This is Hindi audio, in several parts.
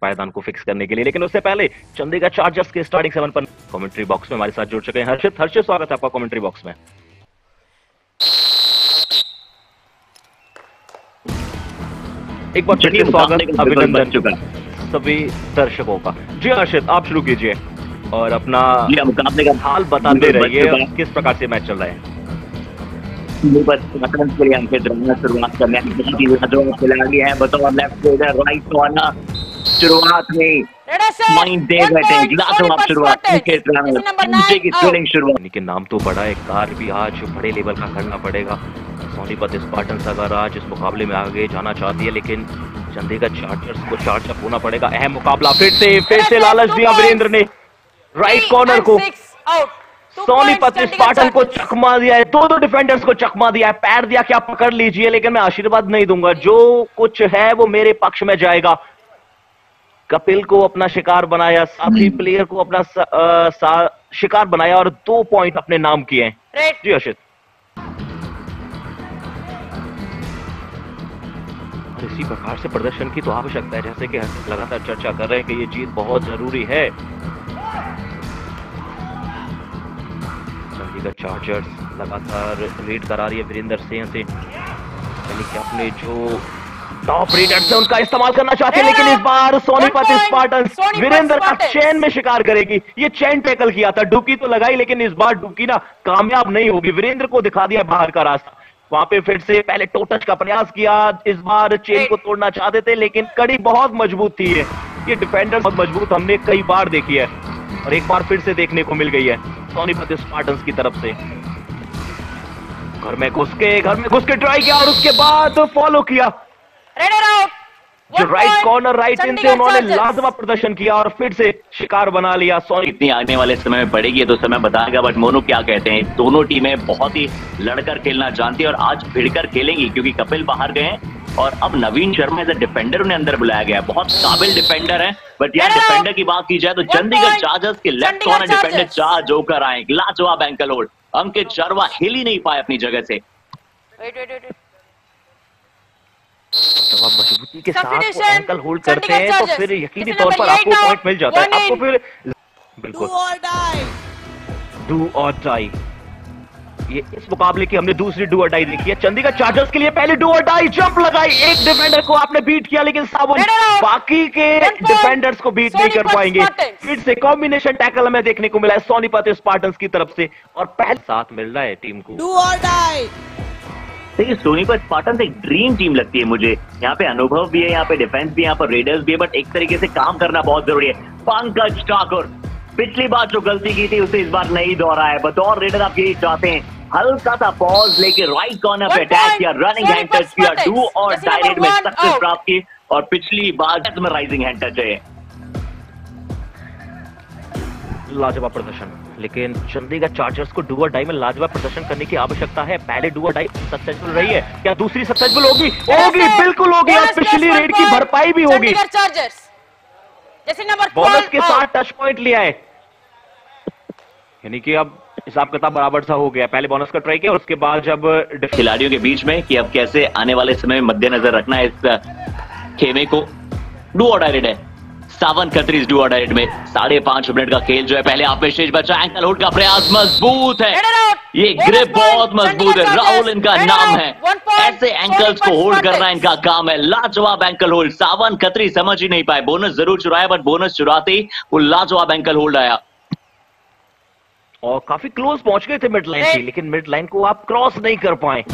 पायदान को फिक्स करने के लिए। लेकिन उससे पहले चंडीगढ़ चार्जर्स के स्टार्टिंग 7 पर कमेंट्री बॉक्स में हमारे साथ जुड़ चुके हैं हर्षित। हर्षित, स्वागत है आपका कमेंट्री बॉक्स में। एक बार फिर से स्वागत, अभिनंदन सभी दर्शकों का। जी हर्षित, आप शुरू कीजिए और अपना मुकाबले का हाल बताते रहिए, किस प्रकार से मैच चल रहा है। शुरुआत करने खिलाड़ी है बतौर लेफ्ट फील्डर, राइट कॉर्नर। शुरुआत में माइंड दे बैठे लाजवाब शुरुआत के नाम तो बड़ा है, कार भी आज बड़े लेवल का करना पड़ेगा। सोनीपत स्पार्टन्स अगर आज इस मुकाबले में आगे जाना चाहती है, लेकिन चंडीगढ़ चार्जर्स को चार्ज अप होना पड़ेगा। अहम मुकाबला, फिर से लालच दिया वीरेंद्र ने राइट कॉर्नर को। सोनीपत स्पार्टन को चकमा दिया है, दो डिफेंडर्स को चकमा दिया है, पैर दिया कि आप पकड़ लीजिए, लेकिन मैं आशीर्वाद नहीं दूंगा, जो कुछ है वो मेरे पक्ष में जाएगा। कपिल को अपना शिकार बनाया, साथी प्लेयर को अपना शिकार बनाया और 2 पॉइंट अपने नाम किए हैं। जी हर्षित। इसी प्रकार से प्रदर्शन की तो आवश्यकता है, जैसे कि लगातार चर्चा कर रहे हैं कि ये जीत बहुत जरूरी है। चंडीगढ़ चार्जर्स लगातार लीड करा रही है वीरेंद्र सिंह से, यानी कि अपने जो टॉप रीडर्स है उनका इस्तेमाल करना चाहते हैं, लेकिन इस बार सोनीपत स्पार्टन्स वीरेंद्र का चैन में शिकार करेगी। ये चैन टैकल किया था, डुकी तो लगाई, लेकिन इस बार डुकी ना कामयाब नहीं होगी। वीरेंद्र को दिखा दिया बाहर का रास्ता, वहां पे फिर से पहले टो टच का प्रयास किया। इस बार चेन को तोड़ना चाहते थे, लेकिन कड़ी बहुत मजबूत थी। ये डिफेंडर बहुत मजबूत हमने कई बार देखी है और एक बार फिर से देखने को मिल गई है सोनीपत स्पार्टन्स की तरफ से। घर में घुस के ट्राई किया और उसके बाद फॉलो किया। जो राइट कॉर्नर राइट इन से उन्होंने लाजवाब प्रदर्शन किया और फिर से शिकार बना लिया। इतनी आने वाले समय में पड़ेगी तो समय बताएगा, बट मोनू क्या कहते हैं, दोनों टीमें बहुत ही लड़कर खेलना जानती है और आज भिड़कर खेलेंगी, क्योंकि कपिल बाहर गए हैं और अब नवीन शर्मा एज अ डिफेंडर उन्हें अंदर बुलाया गया है। बहुत काबिल डिफेंडर है, बट यार डिफेंडर की बात की जाए तो चंडीगढ़ चार्जर्स के लेफ्ट कॉर्नर डिफेंडर 4 जोकर आए, लाजवाब एंकल होल्ड। अंकित शर्मा हिल ही नहीं पाए अपनी जगह से। मजबूती के साथ एंकल होल्ड करते हैं तो फिर यकीनी तौर पर आपको पॉइंट मिल जाता है। आपको फिर बिल्कुल डू और डाई, ये इस मुकाबले की हमने दूसरी डू और डाई देखी है। चंडीगढ़ चार्जर्स के लिए पहले डू और डाई, जंप लगाई, एक डिफेंडर को आपने बीट किया, लेकिन सावन बाकी के डिफेंडर्स को बीट नहीं कर पाएंगे। फिर से कॉम्बिनेशन टैकल हमें देखने को मिला है सोनीपत स्पार्टन्स की तरफ से और पहले साथ मिल रहा है टीम को। डू और डाई। देखिए सोनीपत स्पार्टन्स एक ड्रीम टीम लगती है मुझे। यहाँ पे अनुभव भी है, यहाँ पे डिफेंस भी है, यहाँ पर रेडर्स भी है, बट एक तरीके से काम करना बहुत जरूरी है। पंकज ठाकुर पिछली बार जो गलती की थी उसे इस बार नहीं दोहराया। बतौर रेडर आप यही चाहते हैं, हल्का सा पॉज लेके राइट कॉर्नर पे अटैक किया, रनिंग हैंड टच किया, डू और डायरेक्ट में सक्सेस प्राप्त की और पिछली बार में राइजिंग हैंड टच है। लाजवाब प्रदर्शन, लेकिन चंडीगढ़ चार्जर्स को डू और डाई में लाजवाब प्रदर्शन करने की आवश्यकता है। पहले डू और डाई सक्सेसफुल रही है, क्या दूसरी सक्सेसफुल होगी? बिल्कुल होगी और पिछली रेड की भरपाई भी होगी। बोनस के साथ टच पॉइंट लिया है, यानी कि अब हिसाब किताब बराबर सा हो गया। पहले बोनस का ट्राई किया और उसके बाद जब खिलाड़ियों के बीच में कि अब कैसे आने वाले समय में मद्देनजर रखना है इस खेमे को। डू और डाई रेड है, 7 खतरीज डू और डाई रेड में 5.5 मिनट का खेल जो है। पहले आप में शेष बचा, एंकल होल्ड का प्रयास मजबूत है, ये ग्रिप बहुत मजबूत है, राहुल इनका नाम है। ऐसे एंकल्स को होल्ड करना इनका काम है, लाजवाब एंकल होल्ड। 7 खतरी समझ ही नहीं पाए, बोनस जरूर चुराया, बट बोनस चुराते ही वो लाजवाब एंकल होल्ड आया और काफी क्लोज पहुंच गए थे मिड लाइन से, लेकिन मिड लाइन को आप क्रॉस नहीं कर पाए।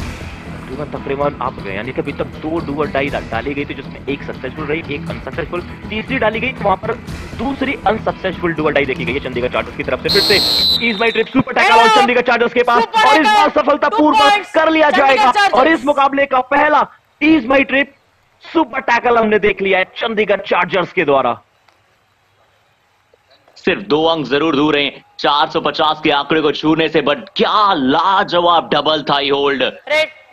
तकरीबन आप गए, यानी कि अभी तक 2 डू और डाई डाली गई थी, जिसमें एक सक्सेसफुल रही, एक अनसक्सेसफुल, तीसरी डाली गई तो वहां पर दूसरी अनसक्सेसफुल डू और डाई देखी गई है चंडीगढ़ चार्जर्स की तरफ से। फिर से ease My Trip super tackle और चंडीगढ़ चार्जर्स के पास, और इस बार सफलतापूर्वक कर लिया जाएगा और इस मुकाबले का पहला ease My Trip super tackle हमने देख लिया है चंडीगढ़ चार्जर्स के द्वारा। सिर्फ 2 अंक जरूर दूर हैं 450 के आंकड़े को छूने से, बट क्या लाजवाब डबल थाई होल्ड,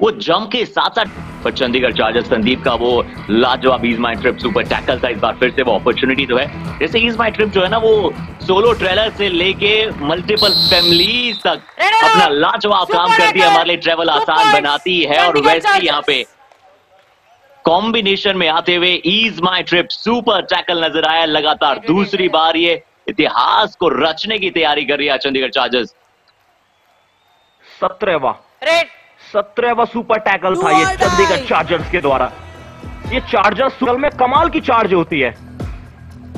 वो जंप के साथ साथ। पर चंडीगढ़ चार्जर्स संदीप का वो लाजवाब ease My Trip super tackle था, इस बार फिर से वो अपॉर्चुनिटी तो है। जैसे ईज माई ट्रिप जो है ना, वो सोलो ट्रेलर से लेके मल्टीपल फैमिलीज तक अपना लाजवाब काम करती है, हमारे लिए ट्रेवल आसान बनाती है। और वैसे ही यहाँ पे कॉम्बिनेशन में आते हुए ease My Trip super tackle नजर आया। लगातार दूसरी बार ये इतिहास को रचने की तैयारी कर रही है चंडीगढ़ चार्जर्स। 17वां सुपर टैकल था ये चंडीगढ़ चार्जर्स के द्वारा। ये चार्जर्स में कमाल की चार्ज होती है,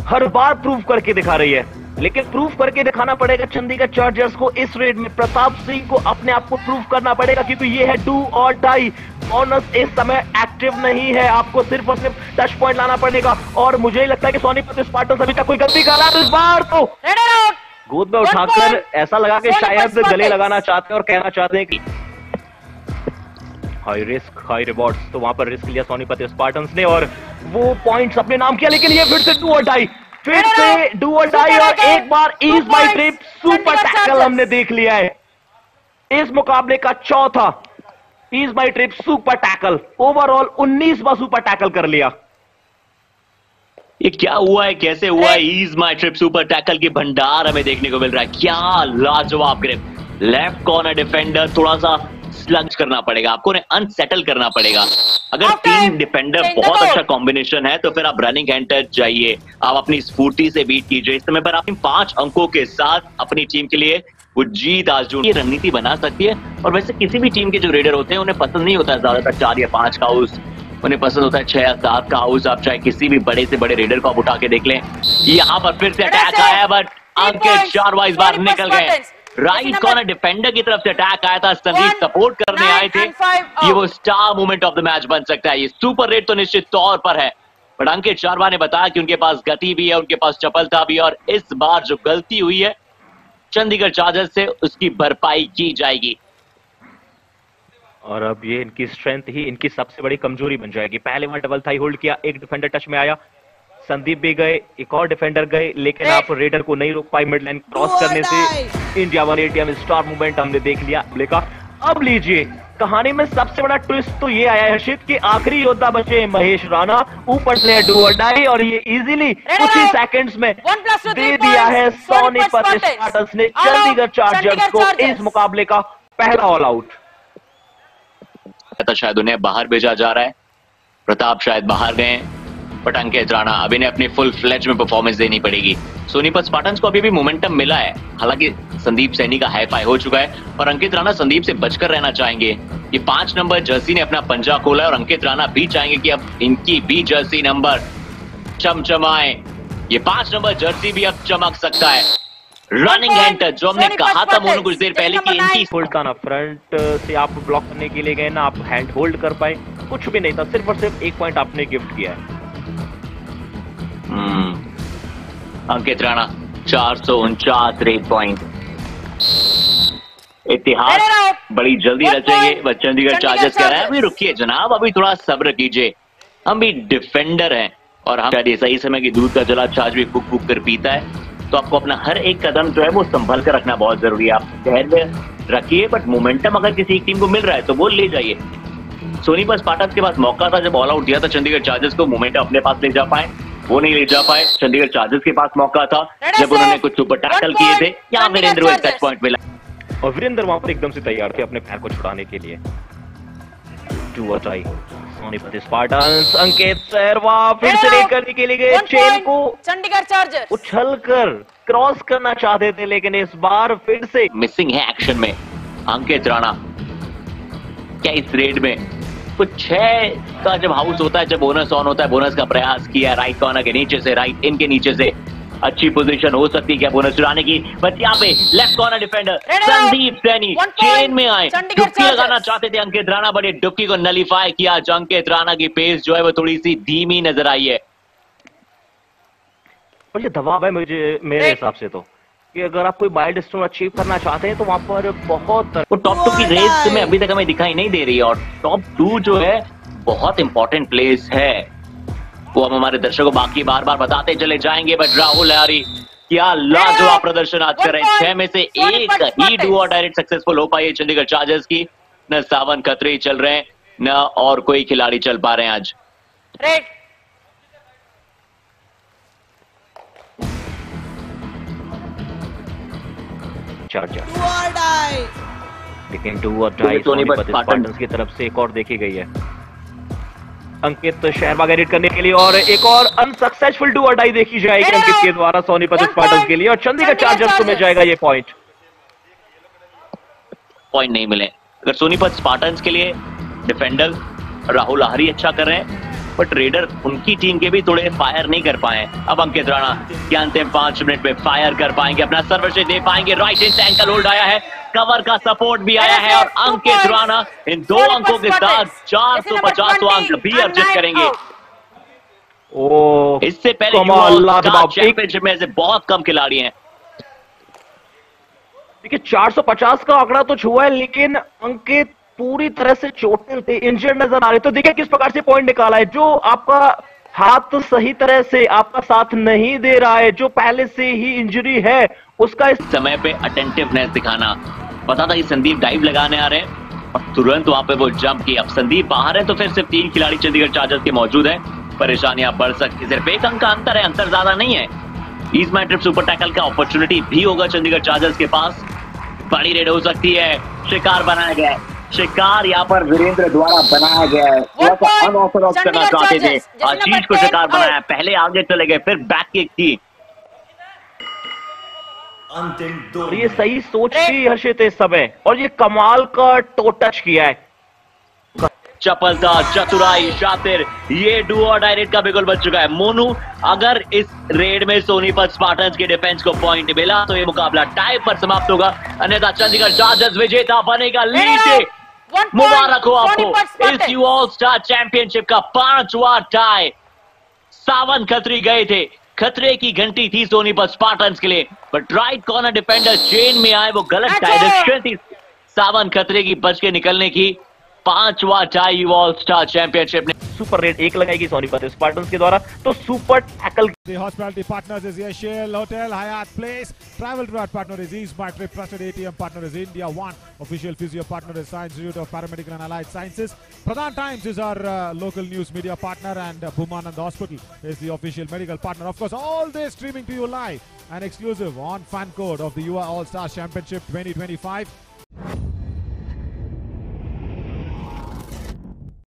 हर बार प्रूव करके दिखा रही है, लेकिन प्रूव करके दिखाना पड़ेगा चंडीगढ़ चार्जर्स को। इस रेड में प्रताप सिंह को अपने आप को प्रूव करना पड़ेगा, क्योंकि ये है डू और डाई। बोनस इस समय एक्टिव नहीं है, आपको सिर्फ और सिर्फ टच पॉइंट लाना पड़ेगा। और मुझे ही लगता है कि सोनीपत स्पार्टन्स अभी तक कोई गलती कर रहा है, इस बार तो गोद में उठाकर ऐसा लगा कि शायद गले लगाना चाहते हैं और कहना चाहते हैं कि हाई रिस्क हाई रिवॉर्ड्स। तो वहां पर रिस्क लिया सोनीपत स्पार्टन्स ने और वो पॉइंट्स अपने नाम किया, लेकिन ये फिर से डू और डाई, फिर से डू और डाई और एक बार Ease My Trip super tackle हमने देख लिया है। इस मुकाबले का चौथा Ease My Trip super tackle, overall 19वां सुपर टैकल कर लिया। ये क्या हुआ है, कैसे हुआ है? Ease My Trip super tackle की भंडार हमें देखने को मिल रहा है। क्या लाजवाब ग्रिप। लेफ्ट कॉर्नर डिफेंडर थोड़ा सा स्लग्स करना पड़ेगा, आपको उन्हें अनसेटल करना पड़ेगा। अगर तीन डिफेंडर बहुत अच्छा कॉम्बिनेशन है तो फिर आप रनिंग हैंड टच जाइए, आप अपनी स्फूर्ति से बीट कीजिए। इस समय पर आप 5 अंकों के साथ अपनी टीम के लिए वो जीत आज ये रणनीति बना सकती है। और वैसे किसी भी टीम के जो रेडर होते हैं उन्हें पसंद नहीं होता है ज्यादातर 4 या 5 का हाउस, उन्हें पसंद होता है 6 या 7 का हाउस। आप चाहे किसी भी बड़े से बड़े रेडर को आप उठा के देख लें। यहाँ पर फिर से अटैक आया, बट अंकित शर्मा इस बार निकल गए। राइट कॉर्नर डिफेंडर की तरफ से अटैक आया था, संदीप सपोर्ट करने आए थे। ये वो star moment of the match बन सकता है। ये सुपर रेड तो निश्चित तौर पर है, बट अंकित शर्मा ने बताया कि उनके पास गति भी है, उनके पास चपलता भी है, और इस बार जो गलती हुई है चंडीगढ़ चार्जर्स से उसकी भरपाई की जाएगी। और अब ये इनकी स्ट्रेंथ ही इनकी सबसे बड़ी कमजोरी बन जाएगी। पहले वहां डबल थाई होल्ड किया, एक डिफेंडर टच में आया, संदीप भी गए, एक और डिफेंडर गए, लेकिन आप रेडर को नहीं रोक पाई। मिड लाइन क्रॉस करने से इंडिया 180 में स्टार मूवमेंट हमने देख लिया का। अब लीजिए कहानी में सबसे बड़ा ट्विस्ट तो ये आया है हर्षित कि आखिरी योद्धा बचे महेश राणा, ऊपर से डू और डाई, और ये इजीली कुछ ही सेकंड्स में दे दिया है सोनीपत स्पार्टन्स ने चंडीगढ़ चार्जर्स को इस मुकाबले का पहला ऑल आउट। शायद उन्हें बाहर भेजा जा रहा है, प्रताप शायद बाहर गए, बट अंकित राणा अभी ने अपनी फुल फ्लेज में परफॉर्मेंस देनी पड़ेगी। सोनीपत स्पार्टन्स को अभी भी मोमेंटम मिला है, हालांकि संदीप सैनी का हाई फाई हो चुका है और अंकित राणा संदीप से बचकर रहना चाहेंगे। ये 5 नंबर जर्सी ने अपना पंजा खोला है और अंकित राणा भी चाहेंगे कि अब इनकी भी जर्सी नंबर चमचमाए। ये 5 नंबर जर्सी भी अब चमक सकता है। रनिंग हैंड टच जो हमने कहा था मोनू कुछ देर पहले कि इनकी होल्ड था ना, फ्रंट से आप ब्लॉक करने के लिए गए ना, आप हैंड होल्ड कर पाए, कुछ भी नहीं था, सिर्फ और सिर्फ 1 पॉइंट आपने गिफ्ट किया है। अंकित राणा 449 रेट पॉइंट। इतिहास बड़ी जल्दी रचेंगे, बट चंडीगढ़ चार्जर्स कह रहा है अभी रुकिए जनाब, अभी थोड़ा सब्र कीजिए, हम भी डिफेंडर हैं और हम शायद सही समय की दूध का जला छाछ भी फूक फूक कर पीता है। तो आपको अपना हर एक कदम जो है वो संभल कर रखना बहुत जरूरी है। आप धैर्य रखिए, बट मोमेंटम अगर किसी एक टीम को मिल रहा है तो वो ले जाइए। सोनीपत स्पार्टन्स के पास मौका था जब ऑल आउट दिया था चंडीगढ़ चार्जर्स को मोमेंटम अपने पास ले जा पाए, वो नहीं ले जा पाए। चंडीगढ़ चार्जर्स के पास मौका था जब उन्होंने कुछ सुपर टैकल किए थे, यहाँ वीरेंद्र को एक टच पॉइंट मिला और वीरेंद्र वहां पर एकदम से तैयार थे अपने पैर को छुड़ाने के लिए। सोनीपत स्पार्टन्स, अंकित शर्मा फिर से रेड करने के लिए गए, चेन को चंडीगढ़ चार्जर्स उछलकर क्रॉस करना चाहते थे, लेकिन इस बार फिर से मिसिंग है एक्शन में अंकित राणा। क्या इस रेड में कुछ 6 का जब हाउस होता है, जब बोनस ऑन होता है, बोनस का प्रयास किया राइट कॉर्नर के नीचे से, राइट इन के नीचे से अच्छी पोजीशन हो सकती है क्या बोनस चुराने की, बट यहाँ पे left corner defender Sandeep Saini chain में आए, डुबकी लगाना चाहते थे अंकित राणा, बट ये डुबकी को नलीफाई किया। अंकित राणा की पेस जो है वो थोड़ी सी धीमी नजर आई है। और ये दबाव है मेरे हिसाब से तो कि अगर आप कोई माइलस्टोन अचीव करना चाहते हैं तो वहां पर बहुत वो टॉप 2 की रेस में अभी तक हमें दिखाई नहीं दे रही है, और टॉप 2 जो है बहुत इंपॉर्टेंट प्लेस है, वो हम हमारे दर्शकों को बाकी बार बार बताते चले जाएंगे। बट राहुल लहरी क्या लाजवाब प्रदर्शन आज कर रहे हैं। 6 में से 1 ही डू और डायरेक्ट सक्सेसफुल हो पाई है चंडीगढ़ चार्जर्स की। न सावन खत्री चल रहे हैं, न और कोई खिलाड़ी चल पा रहे हैं आज। लेकिन डू और डाई सोनीपत स्पार्टन्स की तरफ से एक और देखी गई है। अंकित शहरबाग एडिट करने के लिए, और एक और अनसक्सेसफुल डू और डाई देखी जाएगी अंकित के द्वारा सोनीपत स्पार्टन्स के लिए, और चंडीगढ़ चार्जर्स को मिल जाएगा ये पॉइंट नहीं मिले। अगर सोनीपत स्पार्टन्स के लिए डिफेंडर राहुल आहारी अच्छा कर रहे हैं, बट रेडर उनकी टीम के भी थोड़े फायर नहीं कर पाए। अब अंकित राणा क्या अंतिम 5 मिनट में फायर कर पाएंगे, अपना सर्वश्रेष्ठ दे पाएंगे। राइट हैंड से एंकल होल्ड आया है, कवर का सपोर्ट भी आया है, और अंकित राणा इन 2 अंकों के साथ 450 अंक भी अर्जित करेंगे। इससे पहले चैंपियनशिप में से बहुत कम खिलाड़ी हैं। देखिए 450 का आंकड़ा तो छुआ है, लेकिन अंकित पूरी तरह से चोटिल थे, इंजर्ड नजर आ रहे। तो देखिए किस प्रकार से पॉइंट निकाला है। जो आपका हाथ सही तरह से आपका साथ नहीं दे रहा है, जो पहले से ही इंजरी है, उसका इस समय पे अटेंटिवनेस दिखाना। पता था कि संदीप डाइव लगाने आ रहे हैं और तुरंत वहां पे वो जंप किया। अब संदीप बाहर है तो फिर सिर्फ 3 खिलाड़ी चंडीगढ़ चार्जर्स के मौजूद हैं। परेशानियां बढ़ सकती, सिर्फ 1 अंक का अंतर है, अंतर ज्यादा नहीं है। ईस्ट माई ट्रिप सुपर टैकल का अपॉर्चुनिटी भी होगा चंडीगढ़ चार्जर्स के पास। बड़ी रेड हो सकती है, शिकार बनाया गया है, शिकार यहाँ पर वीरेंद्र द्वारा बनाया गया है। अनऑथराइज्ड करना चाहते थे, आशीष को शिकार बनाया, पहले आगे चले गए, फिर बैक किक की। और ये सही सोच थी हर्षित इस समय, और ये कमाल का टो टच किया है। चपलता, चतुराई, शातिर, ये डू और डायरेक्ट का बिगुल बच चुका है। मोनू, अगर इस रेड में सोनीपत स्पार्टन्स के डिफेंस को पॉइंट मिला तो ये मुकाबला टाई पर समाप्त होगा, अन्यथा चंडीगढ़ चार्जर्स विजेता बनेगा। लीड मुबारक हो आपको, इस यू ऑल स्टार चैंपियनशिप का 5वां टाई। सावन खत्री गए थे, खतरे की घंटी थी सोनीपत स्पार्टन्स के लिए, but right corner defender chain में आए, वो गलत डायरेक्शन थी सावन खतरे की बच के निकलने की। 5वां टाई यू ऑल स्टार चैंपियनशिप ने सुपर रेट 1 लगाएगी सोनीपत स्पार्टन्स के द्वारा। तो super tackle The hospitality partners is Shell Hotel, Hyatt Place. Travel to our partner is East My Trip. Trusted ATM partner is India One. Official physio partner is Science Institute of Paramedical and Allied Sciences. Pradhan Times is our local news media partner, and Bhumanand Hospital is the official medical partner. Of course, all this streaming to you live and exclusive on fan code of the UA All Stars Championship 2025.